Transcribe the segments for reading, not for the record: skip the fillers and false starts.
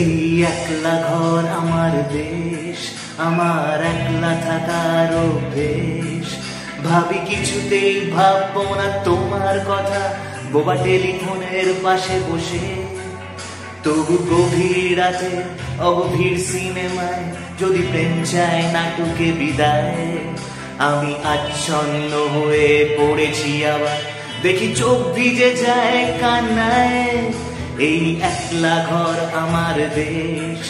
এই একলা ঘর আমার দেশ, আমার একলা থাকার অভ্যেস। ভাবি কিছুতেই ভাববো না তোমার কথা, বোবা টেলিফোনের পাশে বসে। তবু গভীর রাতে অগভীর সিনেমায় যদি প্রেম চায় নাটকে বিদায়। আমি আচ্ছন্ন হয়ে পড়েছি আবার, দেখি চোখ ভিজে যায় কান্নায়। এই একলা ঘর আমার দেশ,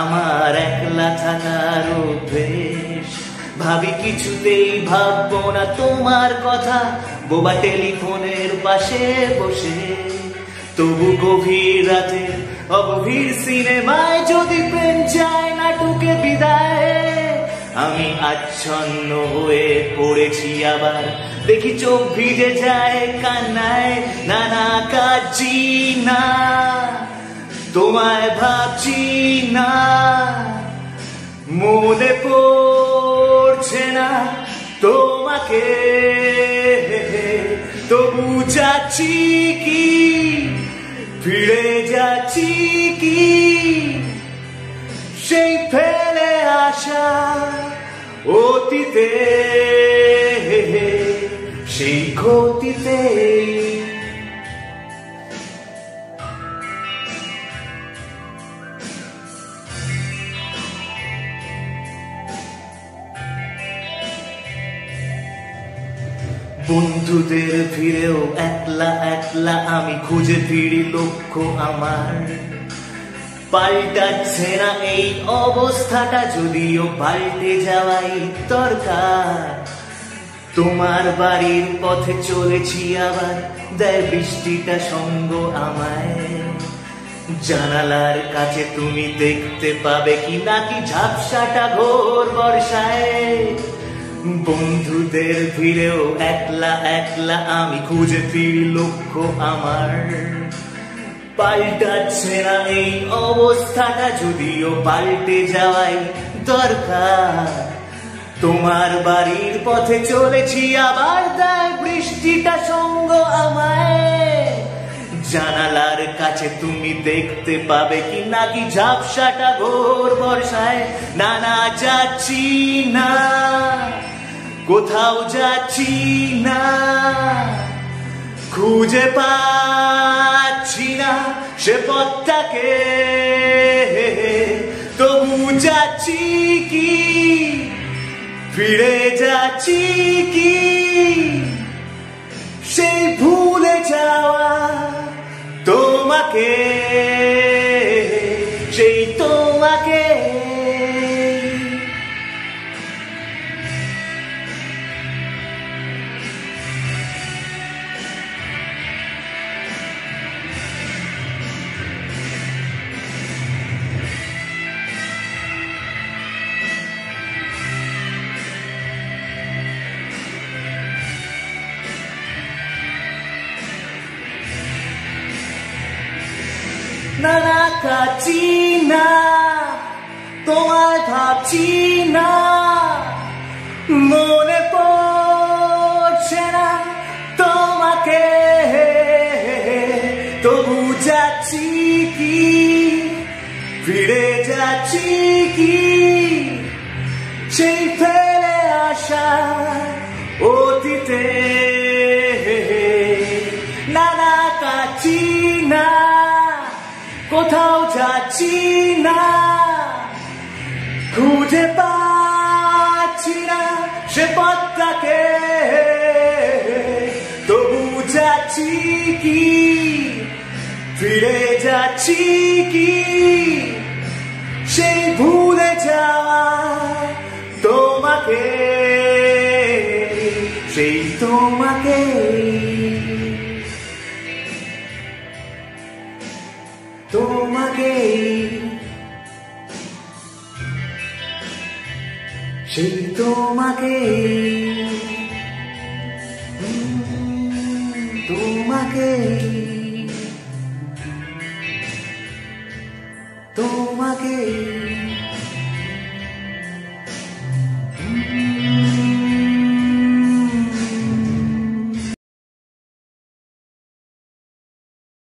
আমার একলা থাকার অভ্যেস। ভাবি কিছুতেই ভাববো না তোমার কথা, বোবা টেলিফোনের পাশে বসে। তবু গভীর রাতে অগভীর সিনেমায় যদি প্রেম চায় নাটকে বিদায়। আমি আচ্ছন্ন হয়ে পড়েছি আবার, দেখি চোখ ভিজে যায় কান্নায়। নানা কাঁদছি না, তোমায় ভাবছি না, মনে পড়ছে না তোমাকে। তবু যাচ্ছি কি, ফিরে যাচ্ছি কি সেই ফেলে আসা অতীতে, সেই ক্ষতিতে। বন্ধুদের ফিরেও একলা একলা আমি খুঁজে ফিরি লক্ষ্য আমার। পাল্টাচ্ছে না এই অবস্থাটা, যদিও পাল্টে যাওয়াই দরকার। তোমার বাড়ির পথে চলেছি আবার, দেয় বৃষ্টিটা সঙ্গ আমায়। জানালার কাছে তুমি দেখতে পাবে কি নাকি ঝাপসাটা ঘোর বর্ষায়। বন্ধুদের ভিড়েও একলা একলা আমি খুঁজে ফিরি লক্ষ্য আমার। পাল্টাচ্ছে না এই অবস্থাটা, যদিও পাল্টে যাওয়াই দরকার। তোমার বাড়ির পথে চলেছি আবার, দেয় বৃষ্টিটা সঙ্গ আমায়। জানালার কাছে তুমি দেখতে পাবে কি নাকি ঝাপসাটা ঘোর বর্ষায়। না না যাচ্ছি না, কোথাও যাচ্ছি না, খুঁজে পাচ্ছি না সে পথটাকে। তবু যাচ্ছি কি, ফিরে যাচ্ছি কি সেই ভুলে যাওয়া তোমাকে, সেই তোমাকে। না না কাঁদছি না, তোমায় ভাবছি না, মনে পড়ছে না তোমাকে। তবু যাচ্ছি কি, ফিরে যাচ্ছি কি সেই ফেলে আসা অতীতে। না না কাঁদছি না, কোথাও যাচ্ছি না, খুঁজে পাচ্ছি না সে পথটাকে। তবু যাচ্ছি কি, ফিরে যাচ্ছি কি সেই ভুলে যাওয়া তোমাকে, সেই তোমাকে। তোমাকে, সেই তোমাকে, তোমাকে, তোমাকে।